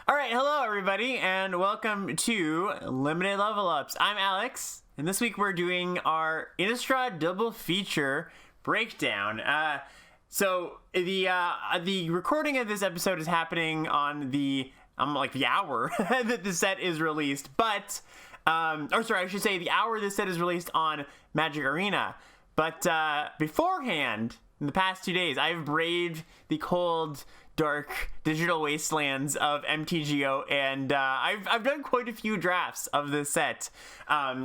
All right, hello everybody, and welcome to Limited Level Ups. I'm Alex, and this week we're doing our Innistrad Double Feature breakdown. So the recording of this episode is happening on the hour that the set is released, but I should say the hour this set is released on Magic Arena. But beforehand, in the past 2 days, I've braved the cold, dark digital wastelands of MTGO, and I've done quite a few drafts of this set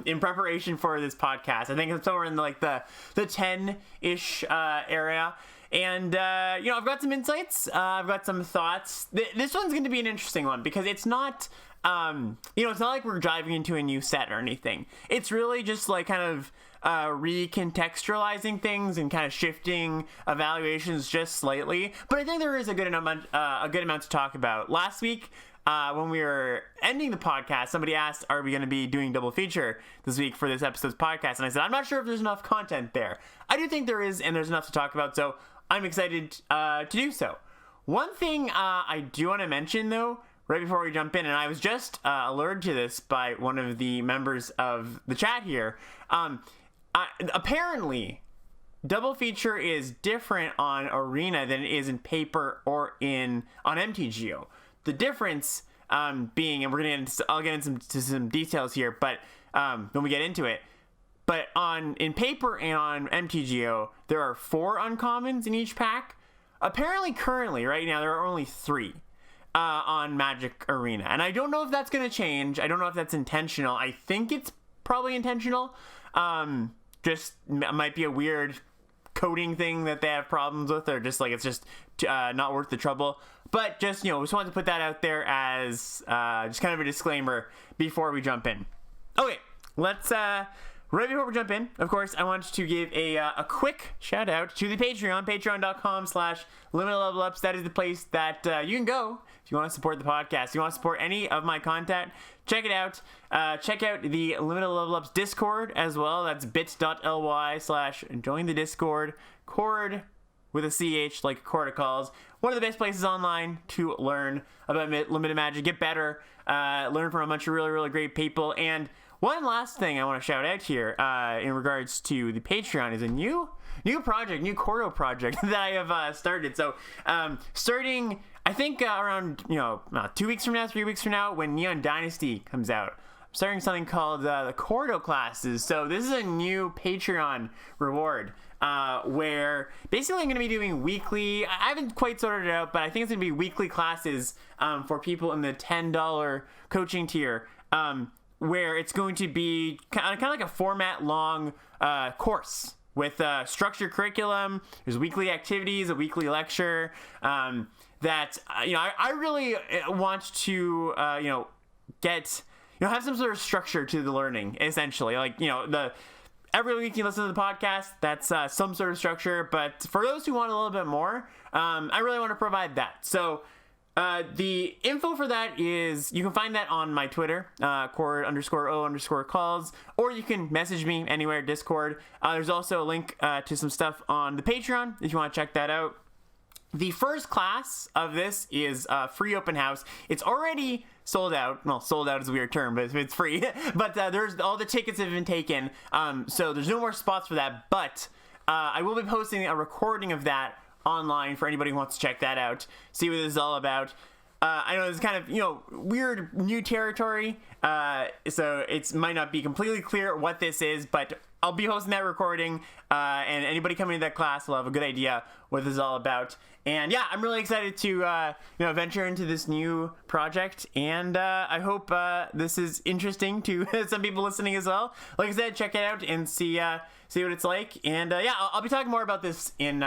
in preparation for this podcast. I think it's somewhere in the 10-ish area. And, I've got some insights. I've got some thoughts. This one's going to be an interesting one because it's not, it's not like we're diving into a new set or anything. It's really just recontextualizing things and kind of shifting evaluations just slightly. But I think there is a good amount to talk about. Last week, when we were ending the podcast, somebody asked, are we going to be doing double feature this week for this episode's podcast? And I said, I'm not sure if there's enough content there. I do think there is, and there's enough to talk about, so I'm excited to do so. One thing I do want to mention, though, right before we jump in, and I was just alerted to this by one of the members of the chat here, apparently, double feature is different on Arena than it is in paper or on MTGO. The difference being, and I'll get into some details here, but when we get into it. But in paper and on MTGO, there are 4 uncommons in each pack. Apparently, currently, right now, there are only 3 on Magic Arena, and I don't know if that's going to change. I don't know if that's intentional. I think it's probably intentional. Just might be a weird coding thing that they have problems with, or just it's just not worth the trouble. But just wanted to put that out there as just kind of a disclaimer before we jump in. Okay, let's right before we jump in, of course, I want to give a quick shout out to the Patreon, patreon.com/limitedlevelups. That is the place that you can go if you want to support the podcast. If you want to support any of my content, check it out. Check out the Limited Level Ups Discord as well. That's bit.ly/join the Discord. Cord with a CH, like Corda calls. One of the best places online to learn about limited magic, get better, learn from a bunch of really, really great people. And one last thing I want to shout out here in regards to the Patreon is a new project, new Cordo project that I have started. So starting, I think around 2 weeks from now, 3 weeks from now, when Neon Dynasty comes out, I'm starting something called the Cordo classes. So this is a new Patreon reward where basically I'm going to be doing weekly, I haven't quite sorted it out, but I think it's going to be weekly classes for people in the $10 coaching tier, where it's going to be kind of like a format long course with structured curriculum. There's weekly activities, a weekly lecture that I really want to get have some sort of structure to the learning, essentially. Every week you listen to the podcast, that's some sort of structure, but for those who want a little bit more, I really want to provide that. So the info for that is, you can find that on my Twitter, cord_o_calls, or you can message me anywhere, Discord. There's also a link to some stuff on the Patreon if you want to check that out. The first class of this is free open house. It's already sold out. Well, sold out is a weird term, but it's free. But there's all the tickets have been taken, so there's no more spots for that. But I will be posting a recording of that online for anybody who wants to check that out, see what this is all about. I know it's kind of weird new territory, so it might not be completely clear what this is, but I'll be hosting that recording, and anybody coming to that class will have a good idea what this is all about. And yeah, I'm really excited to venture into this new project, and I hope this is interesting to some people listening as well. Like I said, check it out and see what it's like. And yeah, I'll be talking more about this in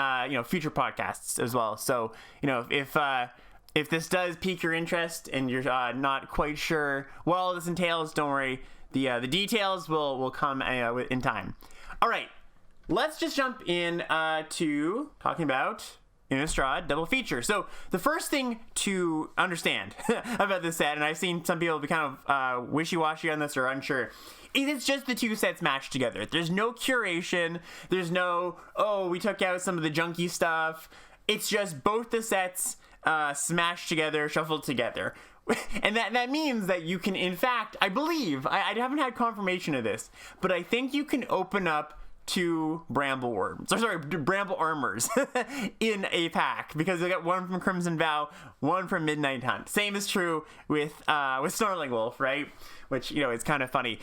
future podcasts as well. So if this does pique your interest and you're not quite sure what all this entails, don't worry. The details will come in time. All right, let's just jump in to talking about Innistrad Double Feature. So the first thing to understand about this set, and I've seen some people be kind of wishy-washy on this or unsure, is it's just the 2 sets matched together. There's no curation. There's no, we took out some of the junky stuff. It's just both the sets smashed together, shuffled together. And that means that you can, in fact, I believe, I haven't had confirmation of this, but I think you can open up 2 bramble armors in a pack, because they got one from Crimson Vow, one from Midnight Hunt. Same is true with Snarling Wolf, right? Which, it's kind of funny.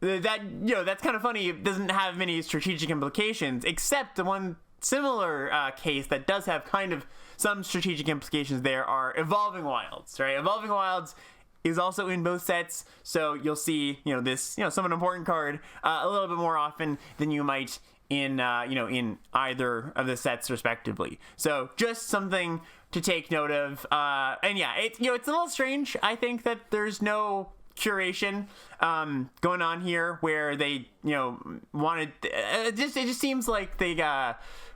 That's kind of funny. It doesn't have many strategic implications, except the one similar case that does have kind of some strategic implications there are Evolving Wilds, right? Evolving Wilds is also in both sets, so you'll see, this, some important card a little bit more often than you might in, in either of the sets respectively. So just something to take note of. And yeah, it's a little strange, I think, that there's no curation going on here, where they wanted it just seems like they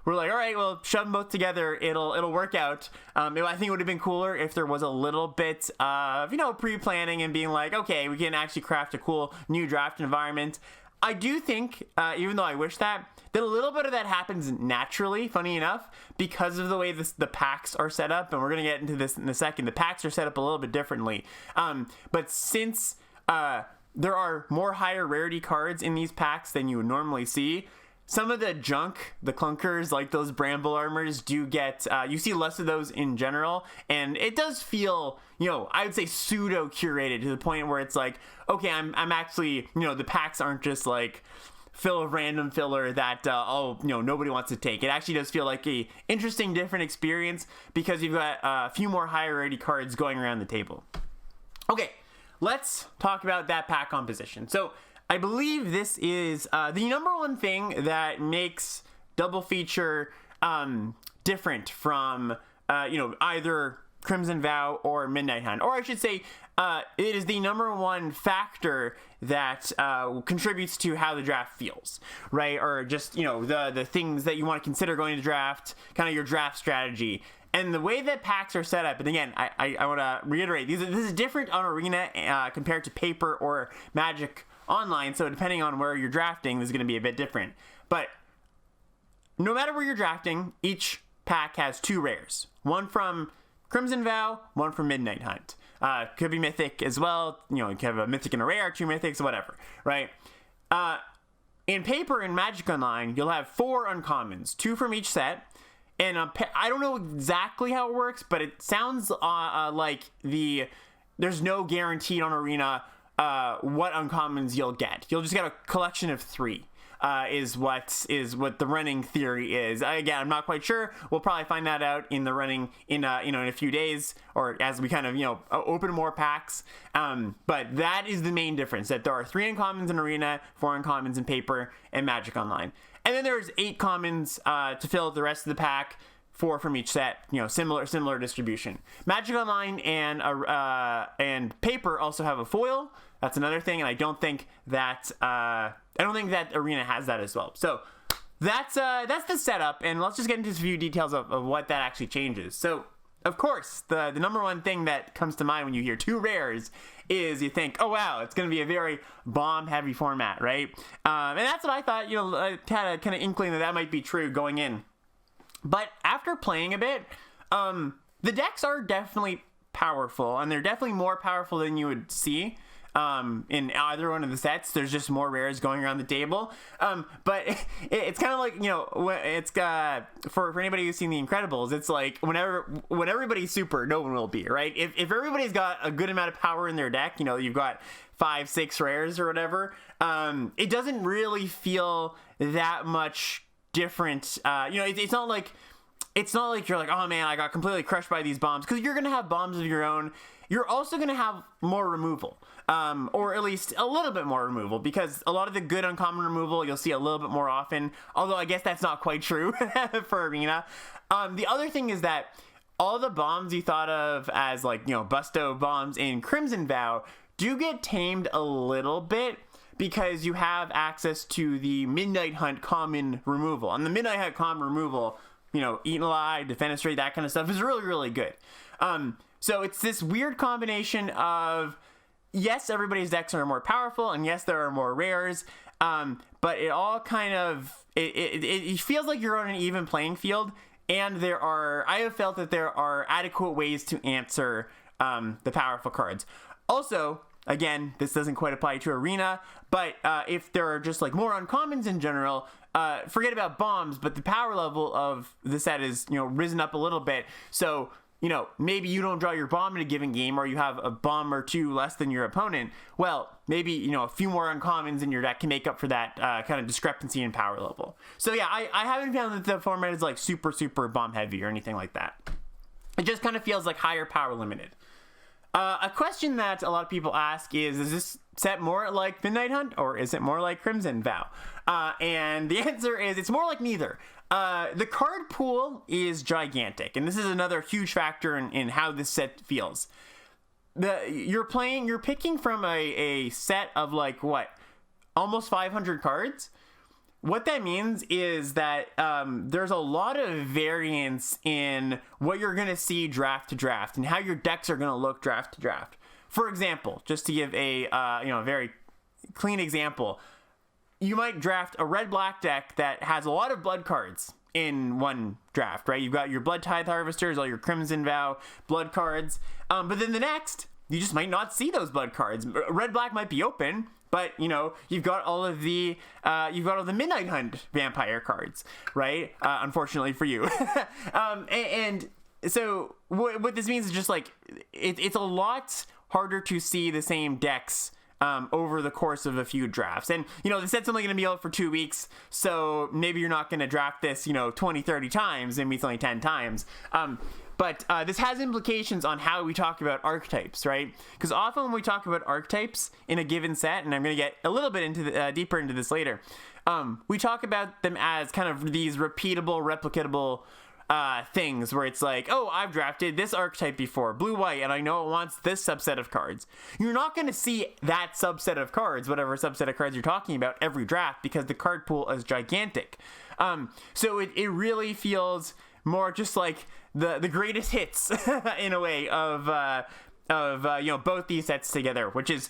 were like, all right, well, shove them both together, it'll work out. I think it would have been cooler if there was a little bit of pre-planning and being like, okay, we can actually craft a cool new draft environment. I do think, even though I wish that a little bit of that happens naturally, funny enough, because of the way the packs are set up, and we're going to get into this in a second. The packs are set up a little bit differently. But since there are more higher rarity cards in these packs than you would normally see, some of the junk, the clunkers, like those bramble armors, do get, you see less of those in general, and it does feel, I would say pseudo curated, to the point where it's like, okay, I'm actually, the packs aren't just like fill of random filler that nobody wants to take. It actually does feel like a interesting, different experience, because you've got a few more higher rarity cards going around the table. Okay, let's talk about that pack composition. So I believe this is the number one thing that makes Double Feature different from either Crimson Vow or Midnight Hunt, or I should say it is the number one factor that contributes to how the draft feels, right? Or just the things that you want to consider going to draft, kind of your draft strategy. And the way that packs are set up, and again, I want to reiterate, this is different on Arena compared to Paper or Magic Online, so depending on where you're drafting, this is going to be a bit different. But no matter where you're drafting, each pack has 2 rares. One from Crimson Vow, one from Midnight Hunt. Could be Mythic as well. You can have a Mythic and a rare, 2 Mythics, whatever, right? In Paper and Magic Online, you'll have 4 uncommons, 2 from each set. And I don't know exactly how it works, but it sounds like there's no guaranteed on Arena what uncommons you'll get. You'll just get a collection of 3. Is what the running theory is. Again, I'm not quite sure. We'll probably find that out in the running in a few days, or as we kind of open more packs. But that is the main difference, that there are 3 uncommons in Arena, 4 uncommons in Paper and Magic Online, and then there's 8 commons to fill the rest of the pack. 4 from each set, similar distribution. Magic Online and Paper also have a foil. That's another thing, and I don't think that Arena has that as well. So that's the setup, and let's just get into a few details of what that actually changes. So, of course, the number one thing that comes to mind when you hear 2 rares is you think, oh wow, it's going to be a very bomb-heavy format, right? And that's what I thought. I had a kind of inkling that might be true going in. But after playing a bit, the decks are definitely powerful, and they're definitely more powerful than you would see in either one of the sets. There's just more rares going around the table. But it's kind of like, it's for anybody who's seen The Incredibles, it's like when everybody's super, no one will be, right? If everybody's got a good amount of power in their deck, you've got 5, 6 rares or whatever, it doesn't really feel that much different. It's not like you're like, oh man, I got completely crushed by these bombs, because you're gonna have bombs of your own. You're also gonna have more removal, or at least a little bit more removal, because a lot of the good uncommon removal you'll see a little bit more often, although I guess that's not quite true for Arena. The other thing is that all the bombs you thought of as Busto bombs in Crimson Vow do get tamed a little bit, because you have access to the Midnight Hunt common removal. And the Midnight Hunt common removal, Eat Alive, Defenestrate, that kind of stuff is really, really good. So it's this weird combination of, yes, everybody's decks are more powerful, and yes, there are more rares, but it all kind of, it feels like you're on an even playing field, and I have felt that there are adequate ways to answer the powerful cards. Also, again, this doesn't quite apply to Arena, but if there are just like more uncommons in general, forget about bombs, but the power level of the set is, risen up a little bit. So, maybe you don't draw your bomb in a given game, or you have a bomb or two less than your opponent. Well, maybe, a few more uncommons in your deck can make up for that kind of discrepancy in power level. So yeah, I haven't found that the format is like super, super bomb heavy or anything like that. It just kind of feels like higher power limited. A question that a lot of people ask is this set more like Midnight Hunt, or is it more like Crimson Vow? And the answer is it's more like neither. The card pool is gigantic, and this is another huge factor in how this set feels. You're picking from a set of like almost 500 cards. What that means is that there's a lot of variance in what you're going to see draft to draft and how your decks are going to look draft to draft. For example, just to give a very clean example, you might draft a red-black deck that has a lot of blood cards in one draft, right? You've got your Blood Tithe Harvesters, all your Crimson Vow blood cards, but then the next, you just might not see those blood cards. Red-black might be open, but you've got all of the Midnight Hunt vampire cards, right? Unfortunately for you, and so what this means is just like it's a lot harder to see the same decks over the course of a few drafts. And the set's only going to be out for 2 weeks, so maybe you're not going to draft this 20, 30 times, maybe it's only 10 times. But this has implications on how we talk about archetypes, right? Because often when we talk about archetypes in a given set, and I'm going to get a little bit into deeper into this later, we talk about them as kind of these repeatable, replicatable things where it's like, oh, I've drafted this archetype before, blue-white, and I know it wants this subset of cards. You're not going to see that subset of cards, whatever subset of cards you're talking about, every draft, because the card pool is gigantic. So it really feels more just like the greatest hits in a way of both these sets together, which is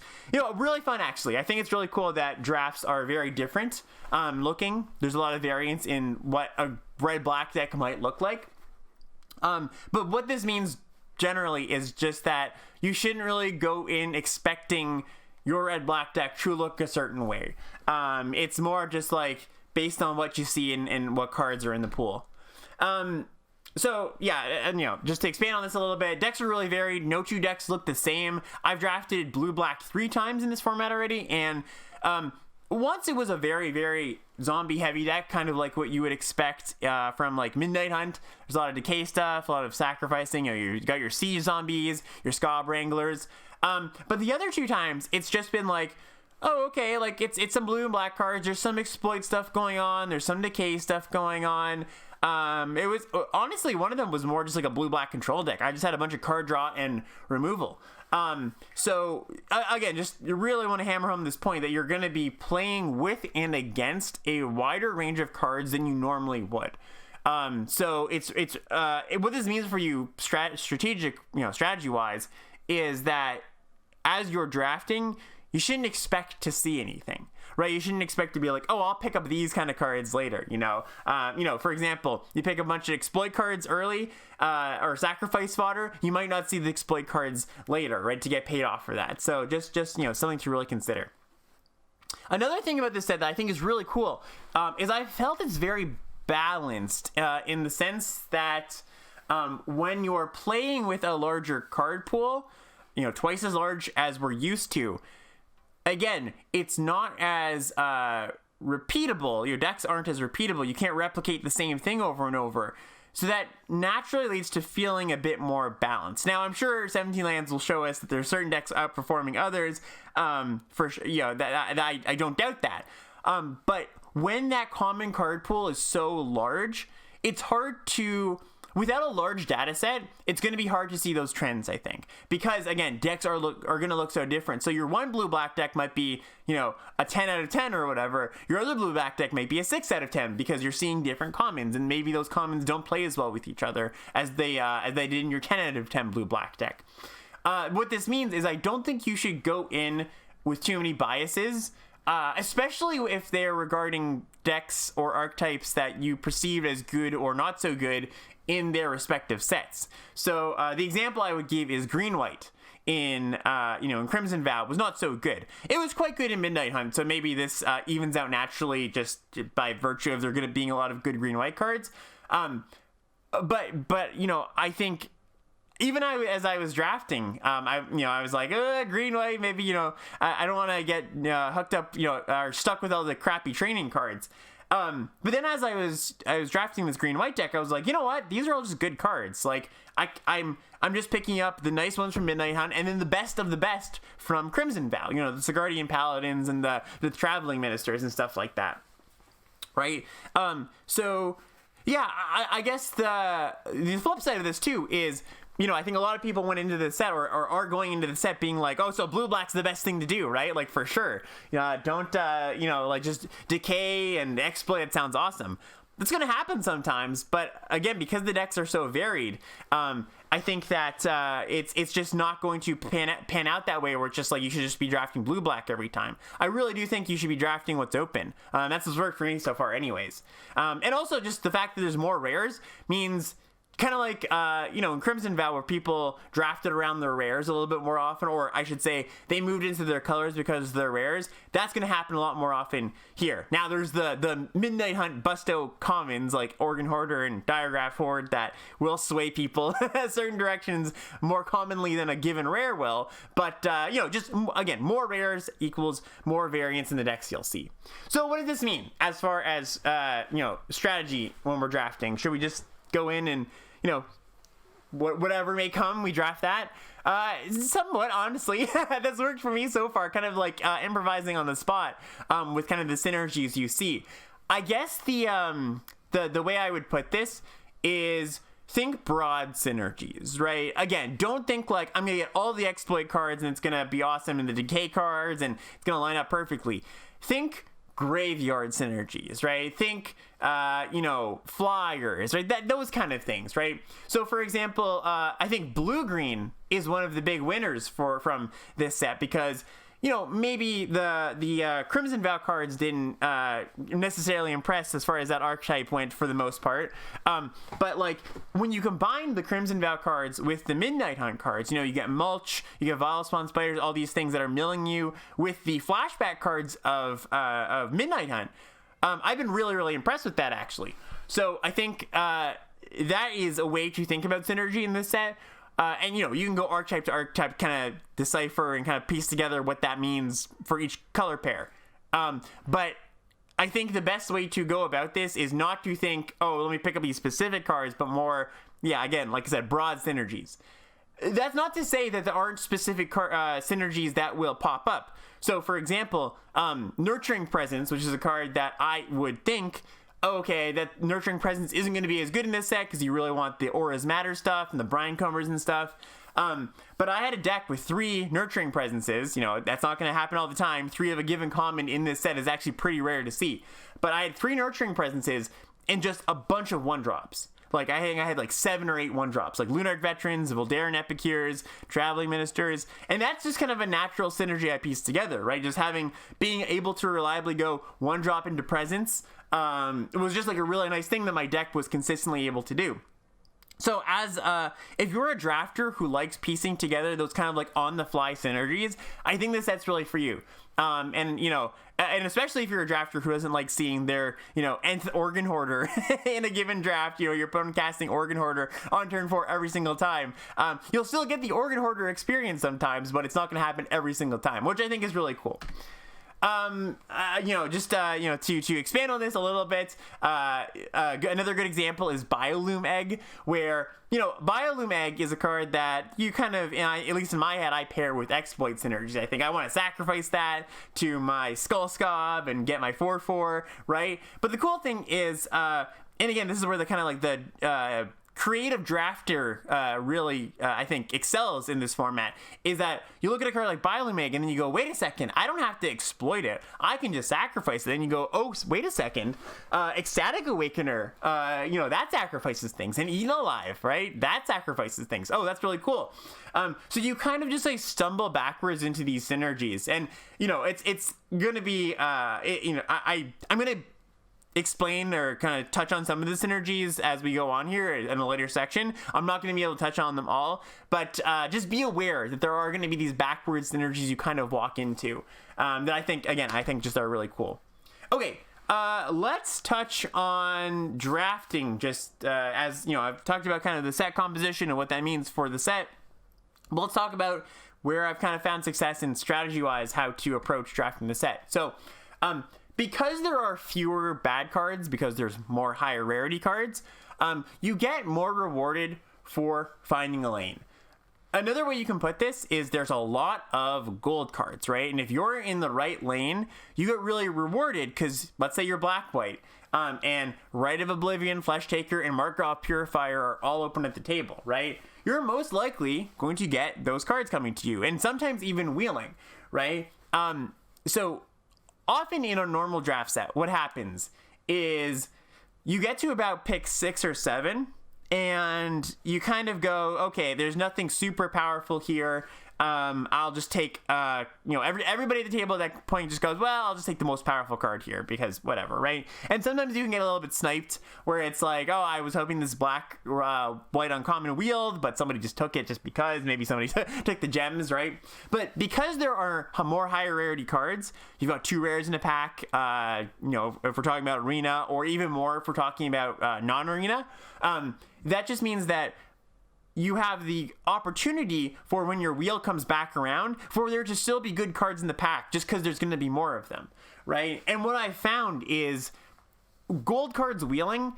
really fun. Actually, I think it's really cool that drafts are very different looking. There's a lot of variance in what a red-black deck might look like, but what this means generally is just that you shouldn't really go in expecting your red-black deck to look a certain way. It's more just like based on what you see and what cards are in the pool. So yeah, and just to expand on this a little bit, decks are really varied. No two decks look the same. I've drafted blue-black 3 times in this format already, and once it was a very, very zombie-heavy deck, kind of like what you would expect from like Midnight Hunt. There's a lot of decay stuff, a lot of sacrificing. You got your siege zombies, your Scob Wranglers. But the other 2 times, it's just been like, oh, okay, like it's some blue and black cards. There's some exploit stuff going on. There's some decay stuff going on. It was honestly, one of them was more just like a blue-black control deck. I just had a bunch of card draw and removal. So again, just you really want to hammer home this point that you're going to be playing with and against a wider range of cards than you normally would. So what this means for you strategy wise is that as you're drafting, you shouldn't expect to see anything, right? You shouldn't expect to be like, oh, I'll pick up these kind of cards later, for example, you pick a bunch of exploit cards early, or sacrifice fodder, you might not see the exploit cards later, right, to get paid off for that. So just something to really consider. Another thing about this set that I think is really cool is I felt it's very balanced in the sense that when you're playing with a larger card pool, twice as large as we're used to, again, it's not as repeatable. Your decks aren't as repeatable. You can't replicate the same thing over and over. So that naturally leads to feeling a bit more balanced. Now, I'm sure 17 Lands will show us that there are certain decks outperforming others. For sure, I don't doubt that. But when that common card pool is so large, it's hard to... Without a large data set, it's going to be hard to see those trends, I think. Because, again, decks are going to look so different. So your one blue-black deck might be, a 10 out of 10 or whatever. Your other blue-black deck might be a 6 out of 10 because you're seeing different commons. And maybe those commons don't play as well with each other as they did in your 10 out of 10 blue-black deck. What this means is I don't think you should go in with too many biases especially if they're regarding decks or archetypes that you perceive as good or not so good in their respective sets. So the example I would give is green-white in in Crimson Vow was not so good. It was quite good in Midnight Hunt, so maybe this evens out naturally just by virtue of there being a lot of good green-white cards. But I think even as I was drafting, I was like, green-white, maybe, I don't want to get hooked up, or stuck with all the crappy training cards. But then as I was drafting this green-white deck, I was like, you know what? These are all just good cards. Like, I'm just picking up the nice ones from Midnight Hunt and then the best of the best from Crimson Vow. The Sigardian Paladins and the Traveling Ministers and stuff like that. Right? So, yeah, I guess the flip side of this, too, is... I think a lot of people went into the set or are going into the set being like, oh, so blue-black's the best thing to do, right? Like, for sure. Don't, just decay and exploit, it sounds awesome. It's going to happen sometimes, but again, because the decks are so varied, I think that it's just not going to pan out that way where it's just like you should just be drafting blue-black every time. I really do think you should be drafting what's open. That's what's worked for me so far anyways. And also just the fact that there's more rares means... kind of like, in Crimson Vow where people drafted around their rares a little bit more often, or I should say they moved into their colors because of their rares. That's going to happen a lot more often here. Now, there's the Midnight Hunt busto commons like Organ Hoarder and Diagraph Horde that will sway people certain directions more commonly than a given rare will. But, just, again, more rares equals more variance in the decks you'll see. So what does this mean as far as, strategy when we're drafting? Should we just go in and... whatever may come, we draft that. Somewhat, honestly. That's worked for me so far, kind of like improvising on the spot with kind of the synergies you see. I guess the way I would put this is think broad synergies, right? Again, don't think like I'm going to get all the exploit cards and it's going to be awesome and the decay cards and it's going to line up perfectly. Think graveyard synergies, right? Think, flyers, right? Those kind of things, right? So, for example, I think blue-green is one of the big winners from this set because, maybe the Crimson Vow cards didn't necessarily impress as far as that archetype went for the most part. But, like, when you combine the Crimson Vow cards with the Midnight Hunt cards, you get Mulch, you get Vile Spawn Spiders, all these things that are milling you with the flashback cards of Midnight Hunt. I've been really, really impressed with that, actually. So I think that is a way to think about synergy in this set. And, you can go archetype to archetype, kind of decipher and kind of piece together what that means for each color pair. But I think the best way to go about this is not to think, oh, let me pick up these specific cards, but more, again, like I said, broad synergies. That's not to say that there aren't specific synergies that will pop up. So, for example, Nurturing Presence, which is a card that I would think, okay, that Nurturing Presence isn't going to be as good in this set because you really want the Auras Matter stuff and the Brine Combers and stuff. But I had a deck with 3 Nurturing Presences. That's not going to happen all the time. 3 of a given common in this set is actually pretty rare to see. But I had 3 Nurturing Presences and just a bunch of 1-drops. Like, I think I had like 7 or 8 1-drops, like Lunarch Veterans, Voldaren Epicures, Traveling Ministers, and that's just kind of a natural synergy I pieced together, right? Just being able to reliably go 1-drop into Presence, it was just like a really nice thing that my deck was consistently able to do. So if you're a drafter who likes piecing together those kind of like on-the-fly synergies, I think this set's really for you. And especially if you're a drafter who doesn't like seeing their, nth Organ Hoarder in a given draft, your opponent casting Organ Hoarder on turn 4 every single time. You'll still get the Organ Hoarder experience sometimes, but it's not going to happen every single time, which I think is really cool. To expand on this a little bit, another good example is Biolume Egg, where, Biolume Egg is a card that you kind of, at least in my head, I pair with exploit synergies. I think I want to sacrifice that to my Skull Scob and get my 4/4, right? But the cool thing is, and again, this is where the kind of like the creative drafter really, I think, excels in this format is that you look at a card like Biolumig and then you go, wait a second, I don't have to exploit it. I can just sacrifice it. Then you go, oh, wait a second, Ecstatic Awakener, that sacrifices things. And Eat Alive, right? That sacrifices things. Oh, that's really cool. So you kind of just like stumble backwards into these synergies. And, it's going to be, I'm going to explain or kind of touch on some of the synergies as we go on here in a later section. I'm not going to be able to touch on them all, but just be aware that there are going to be these backwards synergies you kind of walk into that I think just are really cool. Okay, let's touch on drafting just as, I've talked about kind of the set composition and what that means for the set. But let's talk about where I've kind of found success in strategy-wise how to approach drafting the set. So, because there are fewer bad cards, because there's more higher rarity cards, you get more rewarded for finding a lane. Another way you can put this is there's a lot of gold cards, right? And if you're in the right lane, you get really rewarded because let's say you're black-white, and Rite of Oblivion, Flesh Taker, and Markov Purifier are all open at the table, right? You're most likely going to get those cards coming to you, and sometimes even wheeling, right? So often in a normal draft set, what happens is you get to about pick 6 or 7, and you kind of go, okay, there's nothing super powerful here. I'll just take, everybody at the table at that point just goes, well, I'll just take the most powerful card here because whatever, right? And sometimes you can get a little bit sniped where it's like, oh, I was hoping this white uncommon wheeled, but somebody just took it just because maybe somebody took the gems, right? But because there are more higher rarity cards, you've got 2 rares in a pack, if we're talking about arena, or even more if we're talking about non-arena, that just means that you have the opportunity for when your wheel comes back around for there to still be good cards in the pack just because there's going to be more of them, right? And what I found is gold cards wheeling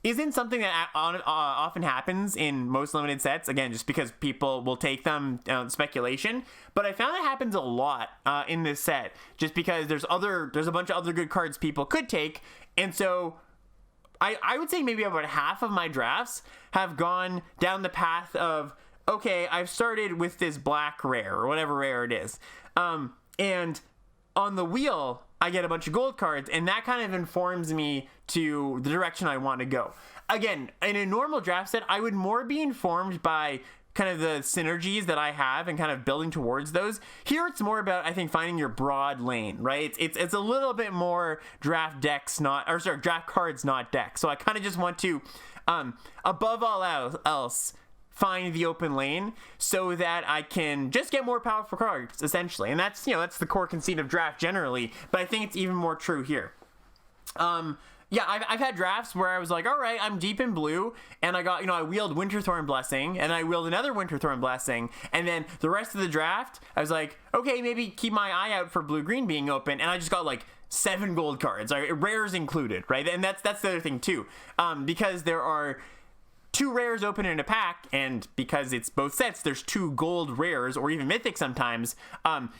isn't something that often happens in most limited sets, again, just because people will take them speculation. But I found it happens a lot in this set just because there's a bunch of other good cards people could take. And so I would say maybe about half of my drafts have gone down the path of, okay, I've started with this black rare or whatever rare it is. And on the wheel, I get a bunch of gold cards, and that kind of informs me to the direction I want to go. Again, in a normal draft set, I would more be informed by kind of the synergies that I have and kind of building towards those. Here it's more about, I think, finding your broad lane, right? It's a little bit more draft cards, not decks. So I kind of just want to, above all else, find the open lane so that I can just get more powerful cards, essentially. And that's the core conceit of draft generally, but I think it's even more true here. Yeah, I've had drafts where I was like, all right, I'm deep in blue, and I got, I wheeled Winterthorn Blessing, and I wheeled another Winterthorn Blessing, and then the rest of the draft, I was like, okay, maybe keep my eye out for blue-green being open, and I just got like 7 gold cards, rares included, right? And that's the other thing too, because there are 2 rares open in a pack, and because it's both sets, there's 2 gold rares, or even mythic sometimes,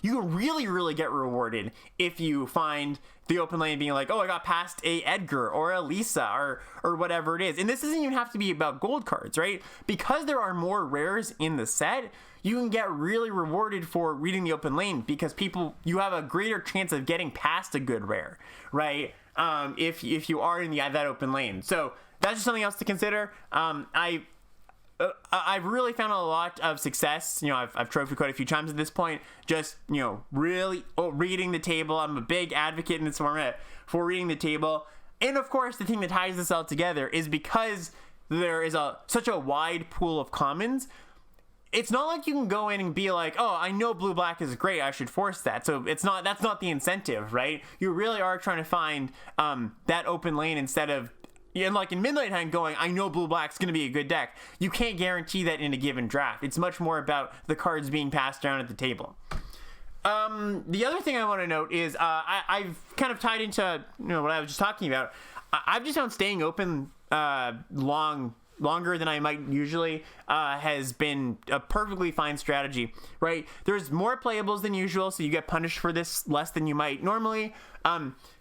you can really, really get rewarded if you find the open lane being like, oh, I got past a Edgar or a Lisa or whatever it is. And this doesn't even have to be about gold cards, right? Because there are more rares in the set, you can get really rewarded for reading the open lane because you have a greater chance of getting past a good rare, right? If you are in that open lane. So that's just something else to consider. I've really found a lot of success. I've trophy quite a few times at this point. Just, really reading the table. I'm a big advocate in this format for reading the table. And of course, the thing that ties this all together is because there is such a wide pool of commons, it's not like you can go in and be like, oh, I know blue-black is great, I should force that. So that's not the incentive, right? You really are trying to find that open lane instead of, and like in Midnight Hunt going, I know blue-black's going to be a good deck. You can't guarantee that in a given draft. It's much more about the cards being passed around at the table. The other thing I want to note is I've kind of tied into what I was just talking about. I've just found staying open long longer than I might usually, has been a perfectly fine strategy, right? There's more playables than usual, so you get punished for this less than you might normally.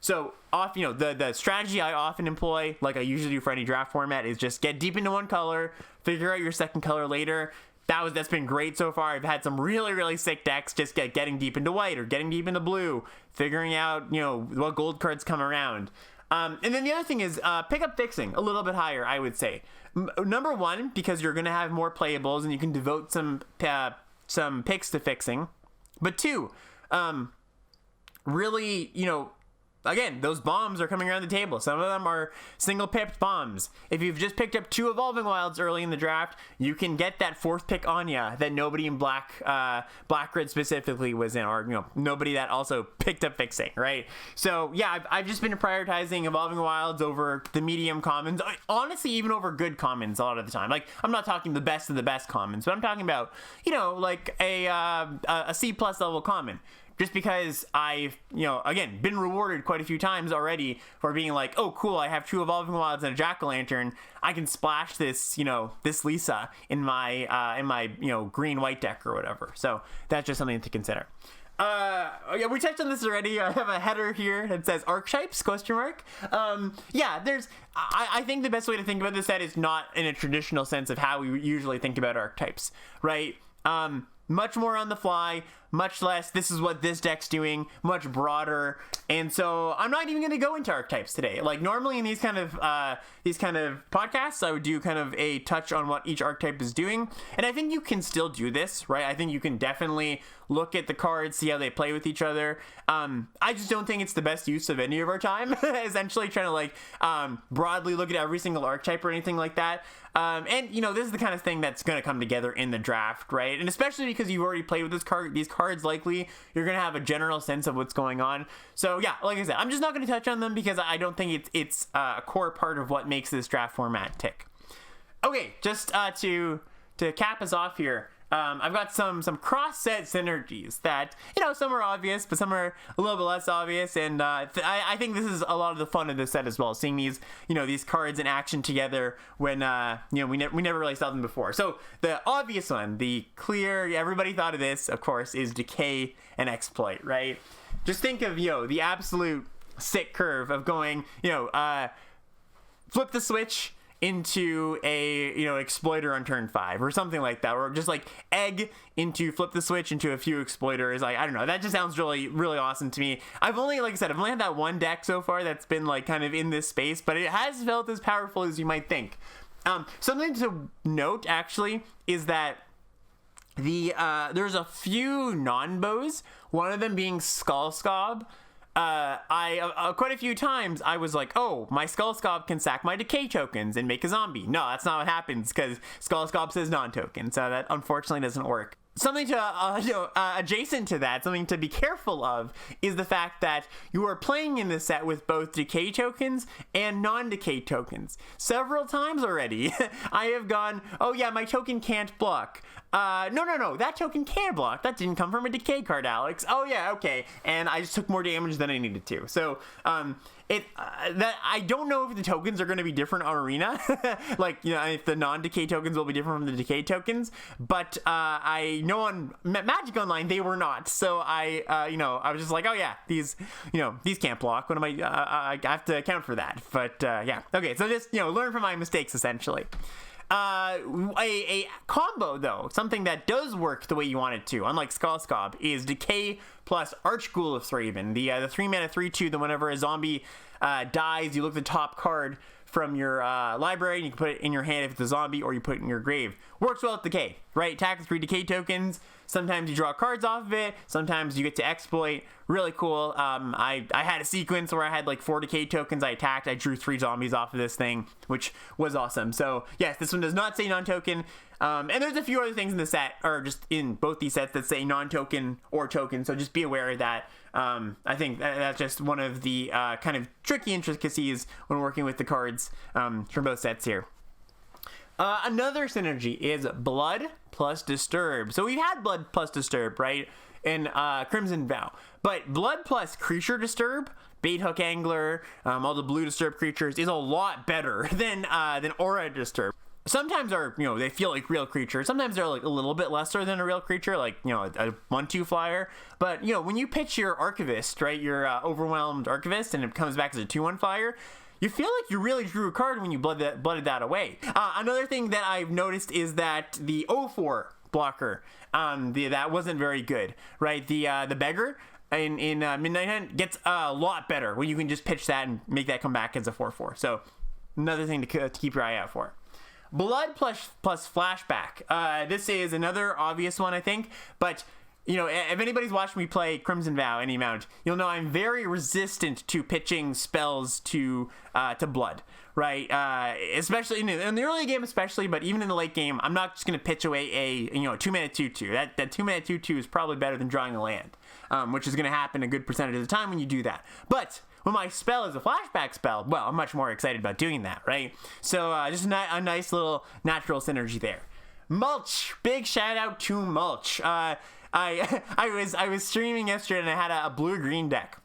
So the strategy I often employ, like I usually do for any draft format, is just get deep into one color, figure out your second color later. That's been great so far. I've had some really, really sick decks just getting deep into white or getting deep into blue, figuring out, what gold cards come around. And then the other thing is pick up fixing a little bit higher, I would say. Number one, because you're going to have more playables and you can devote some picks to fixing. But two, really, again, those bombs are coming around the table. Some of them are single-pipped bombs. If you've just picked up 2 Evolving Wilds early in the draft, you can get that 4th pick on ya that nobody in Black Grid specifically was in, or nobody that also picked up fixing, right? So yeah, I've just been prioritizing Evolving Wilds over the medium commons. Honestly, even over good commons a lot of the time. Like, I'm not talking the best of the best commons, but I'm talking about like a C+ level common. Just because I've, again, been rewarded quite a few times already for being like, oh, cool, I have 2 Evolving Wilds and a Jack-o'-lantern. I can splash this, this Lisa in my green-white deck or whatever. So that's just something to consider. Yeah, we touched on this already. I have a header here that says archetypes, ? Yeah, I think the best way to think about this set is not in a traditional sense of how we usually think about archetypes, right? Much more on the fly, much less this is what this deck's doing, much broader. And so I'm not even going to go into archetypes today. Like, normally in these kind of podcasts, I would do kind of a touch on what each archetype is doing. And I think you can still do this, right? I think you can definitely look at the cards, see how they play with each other. I just don't think it's the best use of any of our time, essentially trying to broadly look at every single archetype or anything like that. And this is the kind of thing that's going to come together in the draft, right? And especially because you've already played with these cards, likely you're going to have a general sense of what's going on. So yeah, like I said, I'm just not going to touch on them because I don't think it's a core part of what makes this draft format tick. Okay, just to cap us off here. I've got some cross-set synergies that, some are obvious, but some are a little bit less obvious, and I think this is a lot of the fun of this set as well, seeing these, these cards in action together when, we never really saw them before. So the obvious one, the clear, everybody thought of this, of course, is Decay and Exploit, right? Just think of, the absolute sick curve of going, flip the switch into a exploiter on turn 5 or something like that, or just like egg into flip the switch into a few exploiters. Like, I don't know, that just sounds really, really awesome to me. I've only had that one deck so far that's been like kind of in this space, but it has felt as powerful as you might think. Something to note actually is that there's a few non-bows, one of them being Skull Scob. I quite a few times I was like, oh, my Skull Scob can sack my Decay tokens and make a zombie. No, that's not what happens because Skull Scob says non-token, so that unfortunately doesn't work. Something to adjacent to that, something to be careful of, is the fact that you are playing in this set with both Decay tokens and non-Decay tokens. Several times already, I have gone, oh yeah, my token can't block. No, that token can block. That didn't come from a Decay card, Alex. Oh yeah, okay. And I just took more damage than I needed to. So, that I don't know if the tokens are going to be different on Arena, like, if the non-Decay tokens will be different from the Decay tokens, but I know on Magic Online they were not. So I was just like, oh yeah, these can't block. What am I have to account for that. But yeah, okay. So just learn from my mistakes essentially. A combo though, something that does work the way you want it to, unlike Skull Scob, is Decay plus Archghoul of Thraben, the 3-mana 3/2 that whenever a zombie dies, you look at the top card from your library and you can put it in your hand if it's a zombie, or you put it in your grave. Works well with Decay, right? Attack with 3 Decay tokens. Sometimes you draw cards off of it. Sometimes you get to exploit. Really cool. I had a sequence where I had like 4 Decay tokens. I attacked. I drew 3 zombies off of this thing, which was awesome. So yes, this one does not say non-token. And there's a few other things in the set, or just in both these sets, that say non-token or token. So just be aware of that. I think that's just one of the kind of tricky intricacies when working with the cards from both sets here. Another synergy is Blood plus Disturb. So we've had Blood plus Disturb, right, in Crimson Vow. But Blood plus Creature Disturb, Bait Hook Angler, all the blue Disturb creatures, is a lot better than Aura Disturb. sometimes are, they feel like real creatures. Sometimes they're like a little bit lesser than a real creature, like, a 1/2 flyer. But, when you pitch your Archivist, right, your Overwhelmed Archivist, and it comes back as a 2/1 flyer, you feel like you really drew a card when you blooded that away. Another thing that I've noticed is that the 0/4 blocker, that wasn't very good, right? The Beggar in Midnight Hunt gets a lot better when you can just pitch that and make that come back as a 4/4. So another thing to keep your eye out for. Blood plus Flashback. This is another obvious one, I think, but if anybody's watched me play Crimson Vow any amount, you'll know I'm very resistant to pitching spells to blood, right? Especially in the early game, but even in the late game, I'm not just going to pitch away a 2-mana 2/2. That 2-mana 2/2 is probably better than drawing a land, which is going to happen a good percentage of the time when you do that. But when my spell is a flashback spell, well, I'm much more excited about doing that, right? So just a nice little natural synergy there. Mulch, big shout out to Mulch. I was streaming yesterday and I had a blue-green deck.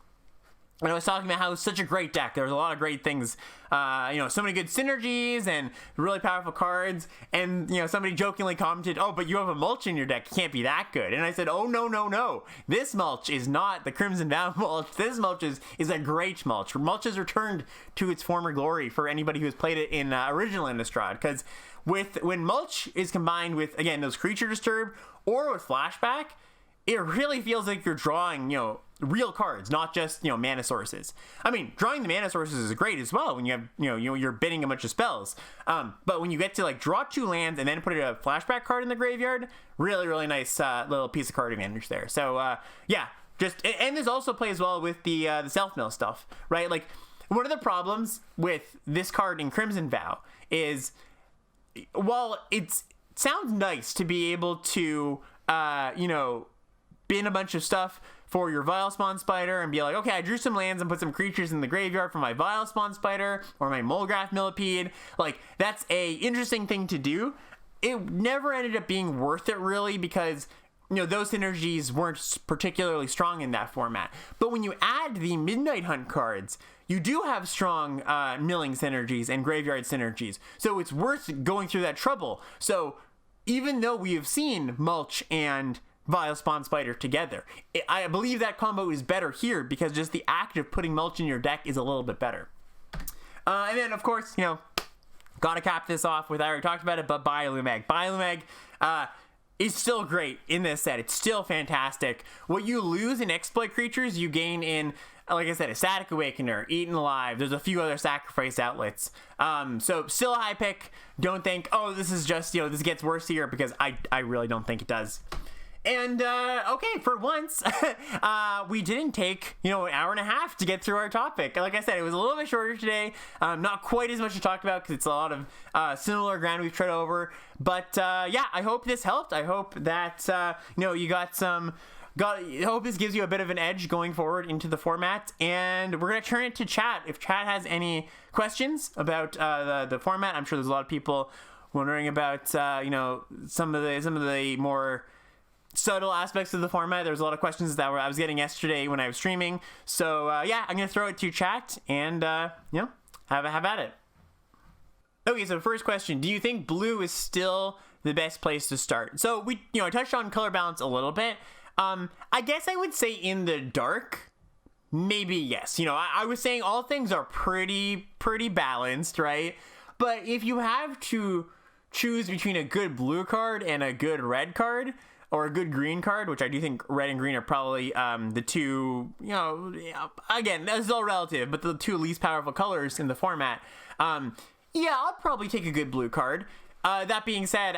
And I was talking about how it's such a great deck. There was a lot of great things, so many good synergies and really powerful cards. And, somebody jokingly commented, "Oh, but you have a Mulch in your deck. It can't be that good." And I said, "Oh, no. This Mulch is not the Crimson Vow Mulch. This Mulch is a great Mulch. Mulch has returned to its former glory for anybody who has played it in original Innistrad. Because when Mulch is combined with, again, those Creature Disturb or with Flashback, it really feels like you're drawing, real cards, not just, mana sources. I mean, drawing the mana sources is great as well when you have, you're bidding a bunch of spells. But when you get to, like, draw 2 lands and then put a flashback card in the graveyard, really, really nice little piece of card advantage there. So, yeah, and this also plays well with the self-mill stuff, right? Like, one of the problems with this card in Crimson Vow is, while it sounds nice to be able to, bin a bunch of stuff for your Vilespawn Spider and be like, okay, I drew some lands and put some creatures in the graveyard for my Vilespawn Spider or my Molgraph Millipede. Like, that's a interesting thing to do. It never ended up being worth it, really, because, those synergies weren't particularly strong in that format. But when you add the Midnight Hunt cards, you do have strong milling synergies and graveyard synergies. So it's worth going through that trouble. So even though we have seen Mulch and Vilespawn Spider together, I believe that combo is better here because just the act of putting Mulch in your deck is a little bit better. And then, of course, gotta cap this off with, I already talked about it, but Biolumag. Biolumag is still great in this set. It's still fantastic. What you lose in exploit creatures, you gain in, like I said, a Static Awakener, Eaten Alive. There's a few other sacrifice outlets. So still a high pick. Don't think, oh, this is just, this gets worse here, because I really don't think it does. And, okay, for once, we didn't take, an hour and a half to get through our topic. Like I said, it was a little bit shorter today. Not quite as much to talk about because it's a lot of similar ground we've tread over. But, yeah, I hope this helped. I hope that, you got some... I hope this gives you a bit of an edge going forward into the format, and we're going to turn it to chat. If chat has any questions about the format, I'm sure there's a lot of people wondering about, some of the more subtle aspects of the format. There's a lot of questions that I was getting yesterday when I was streaming. So, yeah, I'm going to throw it to chat and, have at it. Okay, so first question, do you think blue is still the best place to start? So I touched on color balance a little bit. I guess I would say in the dark, maybe yes. I was saying all things are pretty balanced, right? But if you have to choose between a good blue card and a good red card, or a good green card, which I do think red and green are probably the two, again, that's all relative, but the two least powerful colors in the format. Yeah, I'll probably take a good blue card. That being said,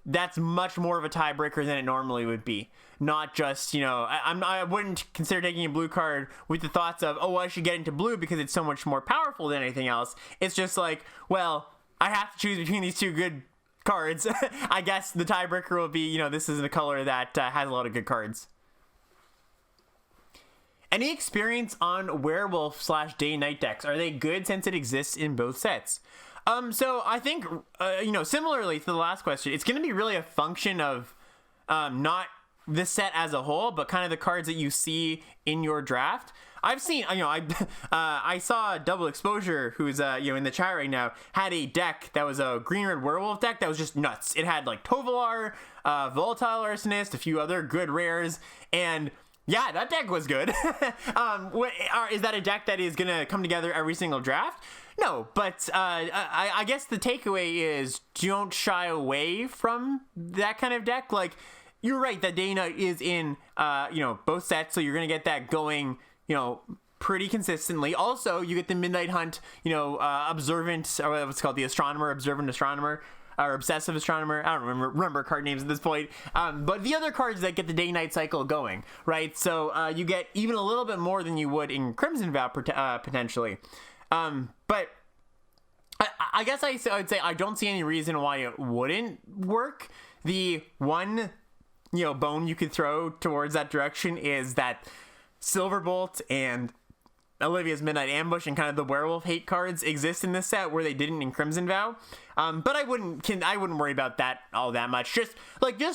that's much more of a tiebreaker than it normally would be. Not just, I wouldn't consider taking a blue card with the thoughts of, oh, I should get into blue because it's so much more powerful than anything else. It's just like, well, I have to choose between these two good cards. I guess the tiebreaker will be, this is a color that has a lot of good cards. Any experience on werewolf/day-night decks? Are they good since it exists in both sets? So I think, similarly to the last question, it's going to be really a function of not this set as a whole, but kind of the cards that you see in your draft. I've seen, I saw Double Exposure, who's in the chat right now, had a deck that was a green-red werewolf deck that was just nuts. It had like Tovolar, Volatile Arsonist, a few other good rares, and yeah, that deck was good. Is that a deck that is gonna come together every single draft? No, but I guess the takeaway is don't shy away from that kind of deck. Like, you're right that Day Knight is in both sets, so you're gonna get that going pretty consistently. Also, you get the Midnight Hunt, Observant, or what's called the Astronomer, Observant Astronomer, or Obsessive Astronomer. I don't remember card names at this point. But the other cards that get the Day-Night cycle going, right? So you get even a little bit more than you would in Crimson Vow potentially. But I guess I would say I don't see any reason why it wouldn't work. The one, bone you could throw towards that direction is that Silverbolt and Olivia's Midnight Ambush and kind of the werewolf hate cards exist in this set where they didn't in Crimson Vow. But I wouldn't worry about that all that much. Just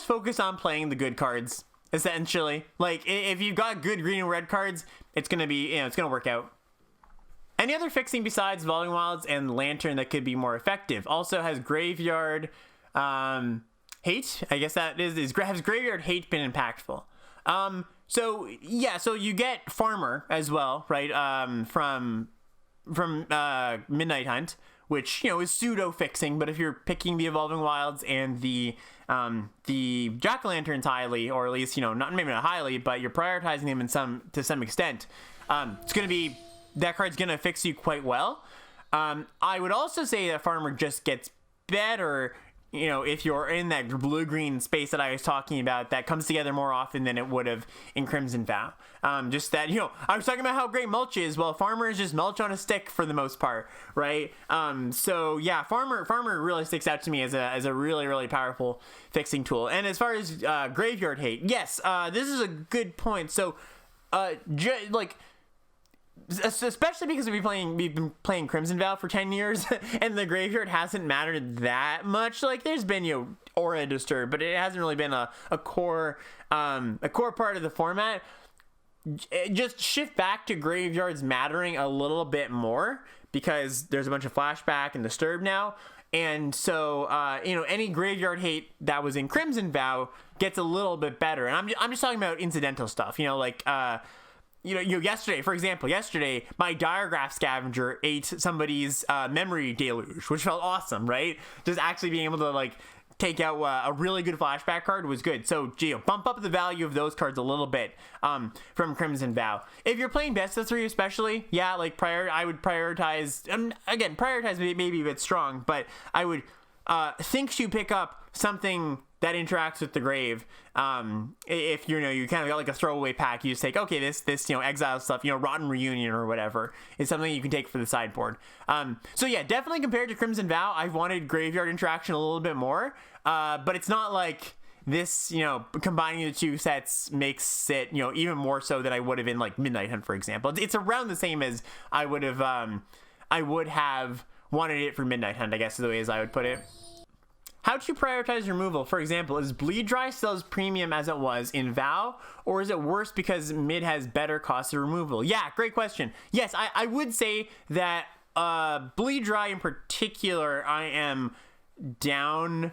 focus on playing the good cards, essentially. Like, if you've got good green and red cards, it's gonna be, it's gonna work out. Any other fixing besides Evolving Wilds and Lantern that could be more effective? Also has Graveyard Hate. I guess that has Graveyard Hate been impactful? So you get Farmer as well, right? From Midnight Hunt, which is pseudo fixing, but if you're picking the Evolving Wilds and the Jack-o'-lanterns highly, or at least maybe not highly, but you're prioritizing them to some extent, it's gonna be, that card's gonna fix you quite well. I would also say that Farmer just gets better. If you're in that blue-green space that I was talking about, that comes together more often than it would have in Crimson Vow. Just that, I was talking about how great Mulch is. Well, Farmer is just Mulch on a stick for the most part, right? So yeah, Farmer really sticks out to me as a really, really powerful fixing tool. And as far as Graveyard Hate, yes, this is a good point. So, especially because we've been playing Crimson Vow for 10 years and the graveyard hasn't mattered that much. Like, there's been Aura Disturb, but it hasn't really been a core part of the format. Just shift back to graveyards mattering a little bit more because there's a bunch of flashback and Disturb now. And so, any Graveyard Hate that was in Crimson Vow gets a little bit better. And I'm just talking about incidental stuff, yesterday, for example, my Diagraph Scavenger ate somebody's Memory Deluge, which felt awesome, right? Just actually being able to, take out a really good flashback card was good. So, bump up the value of those cards a little bit from Crimson Vow. If you're playing best of 3 especially, yeah, I would prioritize, again, prioritize maybe a bit strong, but I would think you pick up something that interacts with the grave. If you kind of got a throwaway pack, you just take, okay, this exile stuff, Rotten Reunion or whatever is something you can take for the sideboard. So yeah, definitely compared to Crimson Vow, I wanted graveyard interaction a little bit more, but it's not like this, combining the two sets makes it, even more so than I would have in Midnight Hunt, for example. It's around the same as I would have wanted it for Midnight Hunt, I guess is the way as I would put it. How to prioritize removal? For example, is Bleed Dry still as premium as it was in Vow, or is it worse because Mid has better cost of removal? Yeah, great question. Yes, I would say that Bleed Dry in particular, I am downgrading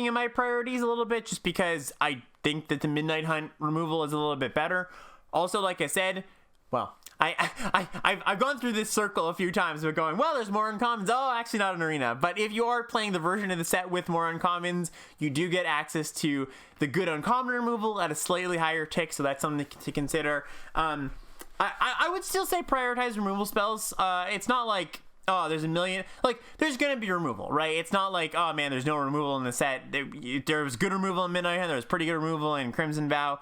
in my priorities a little bit just because I think that the Midnight Hunt removal is a little bit better. Also, like I said, well, I've gone through this circle a few times of going, well, there's more uncommons. Oh, actually not an arena. But if you are playing the version of the set with more uncommons, you do get access to the good uncommon removal at a slightly higher tick, so that's something to consider. I would still say prioritize removal spells. It's not like, oh, there's a million. There's going to be removal, right? It's not like, oh, man, there's no removal in the set. There was good removal in Midnight Hunt. There was pretty good removal in Crimson Vow.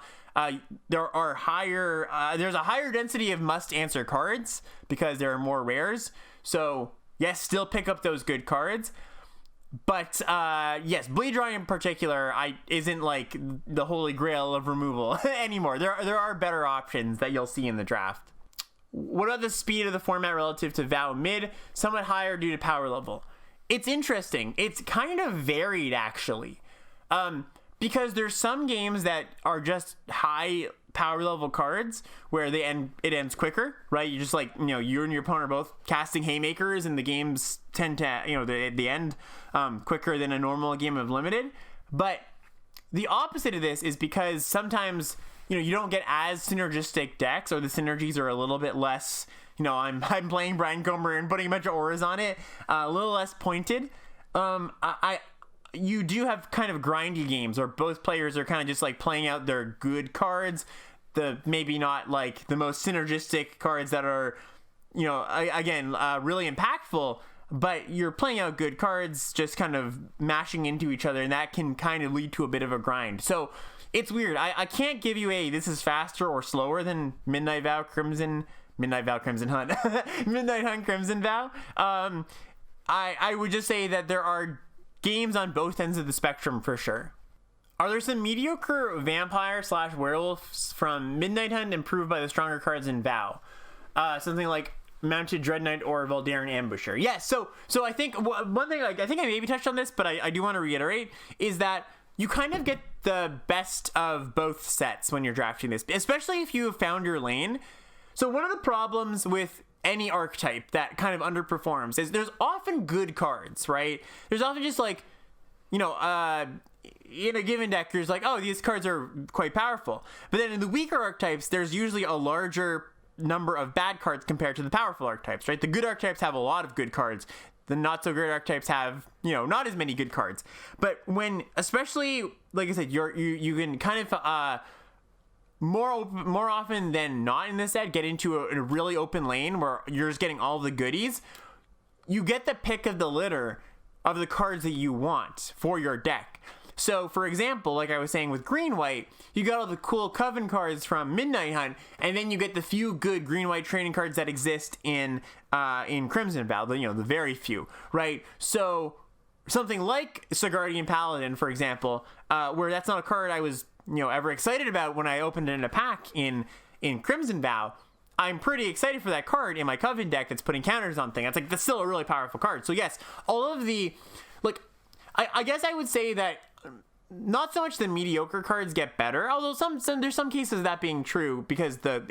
There's a higher density of must-answer cards because there are more rares. So, yes, still pick up those good cards. But, yes, Bleed Dry in particular isn't the holy grail of removal anymore. There are better options that you'll see in the draft. What about the speed of the format relative to Vow Mid? Somewhat higher due to power level. It's interesting. It's kind of varied, actually. because there's some games that are just high power level cards where it ends quicker, right? You just like, you and your opponent are both casting haymakers, and the games tend to, the end quicker than a normal game of limited. But the opposite of this is because sometimes, you don't get as synergistic decks, or the synergies are a little bit less, I'm playing Brian Comer and putting a bunch of auras on it, a little less pointed. You do have kind of grindy games where both players are kind of just like playing out their good cards, maybe not like the most synergistic cards that are, really impactful, but you're playing out good cards, just kind of mashing into each other, and that can kind of lead to a bit of a grind. So it's weird. I can't give you this is faster or slower than Midnight Hunt, Crimson Vow. I would just say that there are games on both ends of the spectrum for sure. Are there some mediocre vampire/werewolves from Midnight Hunt improved by the stronger cards in Vow? Something like Mounted Dread Knight or Voldaren Ambusher. Yes, so I think one thing, I think I maybe touched on this, but I do want to reiterate, is that you kind of get the best of both sets when you're drafting this, especially if you have found your lane. So one of the problems with any archetype that kind of underperforms is there's often good cards, right? There's often just like, in a given deck, there's like, oh, these cards are quite powerful. But then in the weaker archetypes, there's usually a larger number of bad cards compared to the powerful archetypes, right? The good archetypes have a lot of good cards. The not so great archetypes have, not as many good cards. But when, especially, like I said, you can kind of, more often than not in this set, get into a really open lane where you're just getting all the goodies. You get the pick of the litter of the cards that you want for your deck. So, for example, like I was saying with green-white, you got all the cool Coven cards from Midnight Hunt, and then you get the few good green-white training cards that exist in Crimson Vow, the very few, right? So, something like Sigardian Paladin, for example, where that's not a card I was ever excited about when I opened it in a pack in Crimson Vow, I'm pretty excited for that card in my Coven deck that's putting counters on things. That's still a really powerful card. So yes, all of the, I guess I would say that not so much the mediocre cards get better, although there's some cases of that being true because the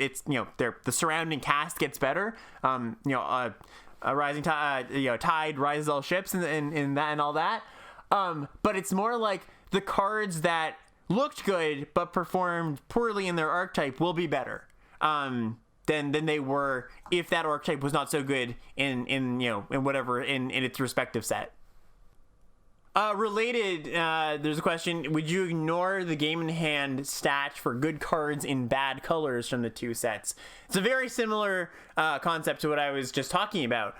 surrounding cast gets better. A rising tide rises all ships and that and all that. But it's more like the cards that looked good but performed poorly in their archetype will be better than they were if that archetype was not so good in its respective set. Related, there's a question: would you ignore the game in hand stats for good cards in bad colors from the two sets? It's a very similar concept to what I was just talking about,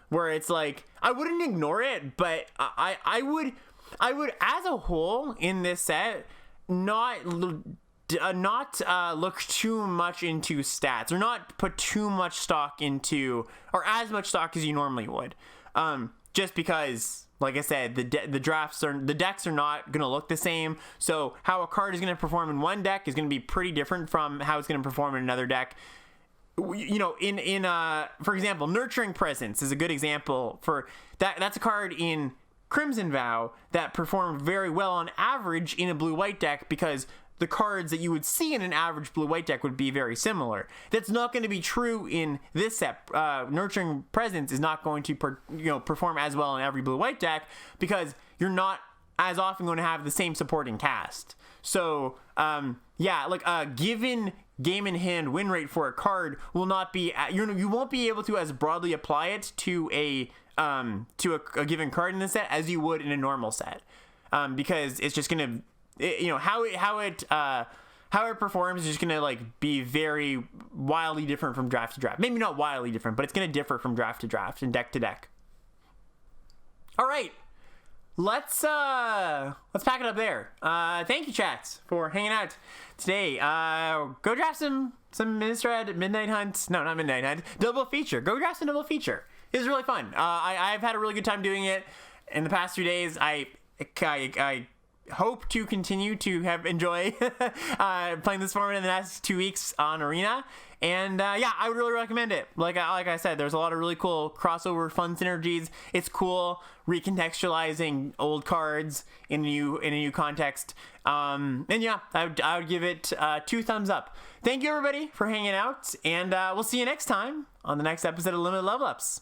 where it's like I wouldn't ignore it, but I would as a whole in this set not look too much into stats, or not put too much stock into, or as much stock as you normally would, just because, like I said, the decks are not going to look the same. So how a card is going to perform in one deck is going to be pretty different from how it's going to perform in another deck. For example, Nurturing Presence is a good example for that. That's a card in Crimson Vow that performed very well on average in a blue-white deck because the cards that you would see in an average blue-white deck would be very similar. That's not going to be true in this set. Nurturing Presence is not going to perform as well in every blue-white deck because you're not as often going to have the same supporting cast. So, like a given game in hand win rate for a card will not be, you won't be able to as broadly apply it to a given card in the set as you would in a normal set, because it's just gonna, how it performs is just gonna be very wildly different from draft to draft. Maybe not wildly different, but it's gonna differ from draft to draft and deck to deck. All right, let's pack it up there. Thank you, chats, for hanging out today. Go draft some Innistrad Midnight Hunt. No, not Midnight Hunt. Double Feature. Go draft some Double Feature. It was really fun. I've had a really good time doing it in the past 2 days. I hope to continue to enjoy playing this format in the next 2 weeks on Arena. And yeah, I would really recommend it. Like I said, there's a lot of really cool crossover fun synergies. It's cool recontextualizing old cards in a new context. And yeah, I would give it 2 thumbs up. Thank you everybody for hanging out, and we'll see you next time on the next episode of Limited Level Ups.